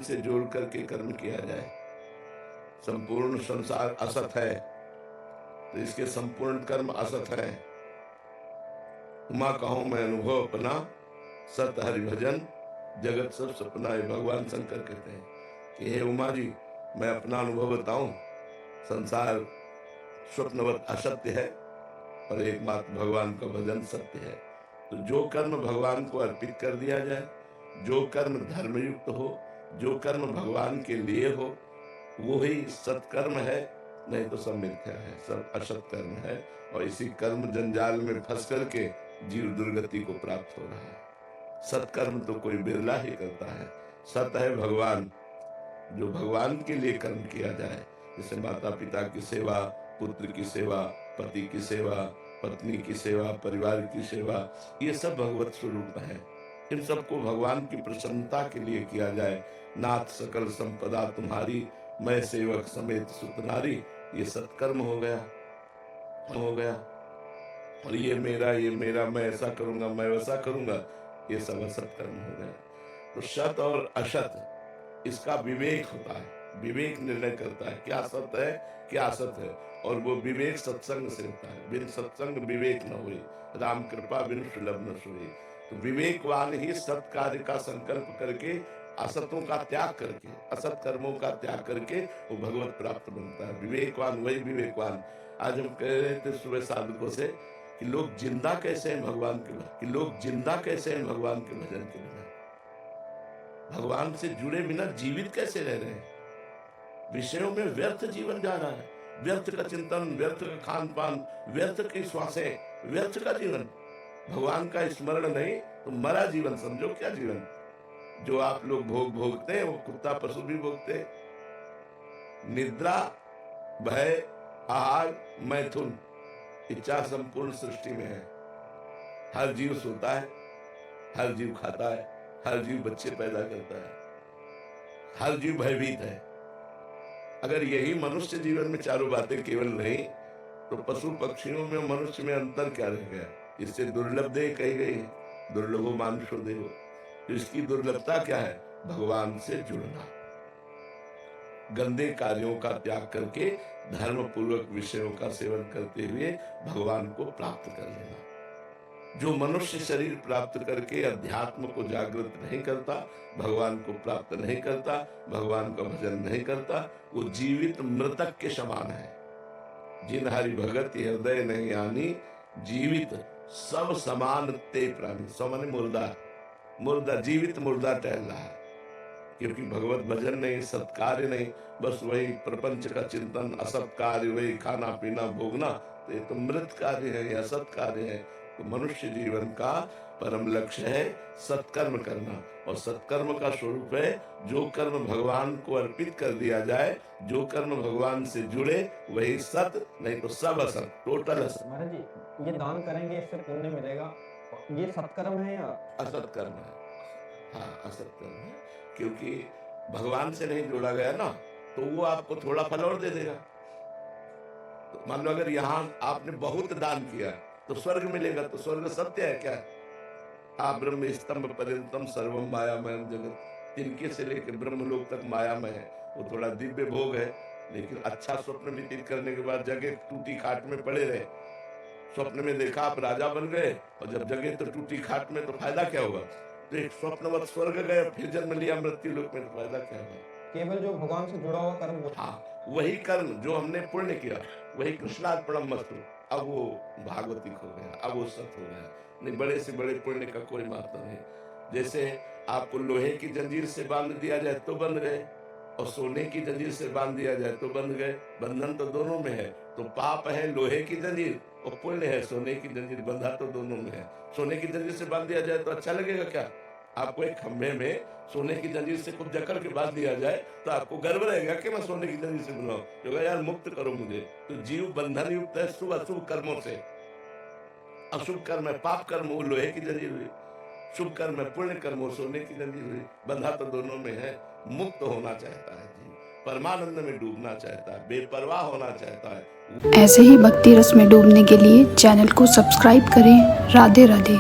से जोड़ करके कर्म किया जाए। संपूर्ण संसार असत है तो इसके संपूर्ण कर्म असत है। उमा कहूं मैं अनुभव अपना, सत हरि भजन जगत सब सपना। भगवान शंकर कहते हैं कि हे उमा जी, मैं अपना अनुभव बताऊं, संसार स्वप्नवत असत्य है और एकमात्र भगवान का भजन सत्य है। तो जो कर्म भगवान को अर्पित कर दिया जाए, जो कर्म धर्मयुक्त हो, जो कर्म भगवान के लिए हो, वो ही सत्कर्म है, नहीं तो सब मिथ्या है, सब असत कर्म है। और इसी कर्म जंजाल में फंस करके जीव दुर्गति को प्राप्त हो रहा है। सत्कर्म तो कोई बिरला ही करता है। सत है भगवान, जो भगवान के लिए कर्म किया जाए, जैसे माता पिता की सेवा, पुत्र की सेवा, पति की सेवा, पत्नी की सेवा, परिवार की सेवा, ये सब भगवत स्वरूप है। इन सबको भगवान की प्रसन्नता के लिए किया जाए। नाथ सकल संपदा तुम्हारी, मैं सेवक समेत सुत नारी, ये सत्कर्म हो गया। और ये मेरा, मैं ऐसा करूंगा, मैं वैसा करूंगा, ये सब असत्कर्म हो गया। तो सत और असत, इसका विवेक होता है। विवेक निर्णय करता है क्या सत्य है, क्या असत है। और वो विवेक सत्संग से होता है। बिन सत्संग विवेक न हुए, राम कृपा बिन सुलभ न सोए। तो विवेकवान ही सत कार्य का संकल्प करके, असतों का त्याग करके, असत कर्मों का त्याग करके वो भगवत प्राप्त बनता है। विवेकवान वही विवेकवान। आज हम कह रहे थे सुबह साधकों से कि लोग जिंदा कैसे हैं भगवान के भजन के बिना, भगवान से जुड़े बिना जीवित कैसे रह रहे हैं। विषयों में व्यर्थ जीवन जा रहा है, व्यर्थ का चिंतन, व्यर्थ का खान पान, व्यर्थ की श्वासें, व्यर्थ का जीवन। भगवान का स्मरण नहीं तो मरा जीवन समझो। क्या जीवन जो आप लोग भोगते हैं वो कुत्ता पशु भी भोगते हैं। निद्रा, भय, आहार, मैथुन, इच्छा संपूर्ण सृष्टि में है। हर जीव सोता है, हर जीव खाता है, हर जीव बच्चे पैदा करता है, हर जीव भयभीत है। अगर यही मनुष्य जीवन में चारों बातें केवल नहीं तो पशु पक्षियों में मनुष्य में अंतर क्या रह गया। इससे दुर्लभ देह कही गई है, दुर्लभो मानुषो देहो। तो इसकी दुर्लभता क्या है, भगवान से जुड़ना, गंदे कार्यों का त्याग करके धर्म पूर्वक विषयों का सेवन करते हुए भगवान को प्राप्त कर लेना। जो मनुष्य शरीर प्राप्त करके अध्यात्म को जागृत नहीं करता, भगवान को प्राप्त नहीं करता, भगवान का भजन नहीं करता, वो जीवित मृतक के समान है। जिन हरि भगत हृदय नहीं आनी, जीवित सब समान ते प्राणी। सो माने मुर्दा जीवित मुर्दा टहल रहा है। क्योंकि भगवत भजन नहीं, सत्कार्य नहीं, बस वही प्रपंच का चिंतन, असत कार्य, वही खाना पीना भोगना, तो ये तो मृत कार्य है, ये असत कार्य है। तो मनुष्य जीवन का परम लक्ष्य है सत्कर्म करना। और सत्कर्म का स्वरूप है जो कर्म भगवान को अर्पित कर दिया जाए, जो कर्म भगवान से जुड़े, वही सत, नहीं तो सब असत, टोटल असत। महाराज जी, ये दान करेंगे इससे पुण्य मिलेगा, ये सत्कर्म है या असत कर्म है? हाँ, असत कर्म है, क्योंकि भगवान से नहीं जोड़ा गया ना, तो वो आपको थोड़ा फल और दे देगा। तो मान लो अगर यहाँ आपने बहुत दान किया तो स्वर्ग मिलेगा, तो स्वर्ग सत्य है क्या? आप ब्रह्म स्तंभ पर्यंतम सर्वम मायामय जगत, इनके से लेकर ब्रह्मलोक तक मायामय है। वो थोड़ा दिव्य भोग है, लेकिन अच्छा स्वप्न व्यतीत करने के बाद जगह टूटी खाट में पड़े रहे। स्वप्न में देखा आप राजा बन गए, और जब जगह तो टूटी खाट में, तो फायदा क्या हुआ? तो एक स्वप्नवत स्वर्ग गए, फिर जन्म लिया मृत्यु लोक में, तो फायदा क्या हुआ? केवल जो भगवान से जुड़ा हुआ कर्म। हाँ, वही कर्म जो हमने पुण्य किया, वही कृष्णार्पणमस्तु। अब वो भागवतिक हो गया, अब वो सत हो गया। नहीं, बड़े से बड़े पुण्य का कोई महत्व नहीं। जैसे आपको लोहे की जंजीर से बांध दिया जाए तो बंध गए, और सोने की जंजीर से बांध दिया जाए तो बंध गए। बंधन तो दोनों में है। तो पाप है लोहे की जंजीर, और पुण्य है सोने की जंजीर, बंधा तो दोनों में है। सोने की जंजीर से बांध दिया जाए तो अच्छा लगेगा क्या? आपको एक खंभे में सोने की जंजीर से कुछ जकड़ के बांध दिया जाए तो आपको गर्व रहेगा कि मैं सोने की जंजीर से बनाऊं, क्योंकि यार मुक्त करो मुझे। तो जीव बंधन युक्त है शुभ अशुभ कर्मों से। अशुभ कर्म है पाप कर्म, वो लोहे की जंजीर हुई। शुभ कर्म है पुण्य कर्म, वो सोने की जंजीर हुई। बंधा तो दोनों में है। मुक्त होना चाहता है जीव, परमानंद में डूबना चाहता है, बेपरवाह होना चाहता है। ऐसे ही भक्ति रस में डूबने के लिए चैनल को सब्सक्राइब करें। राधे राधे।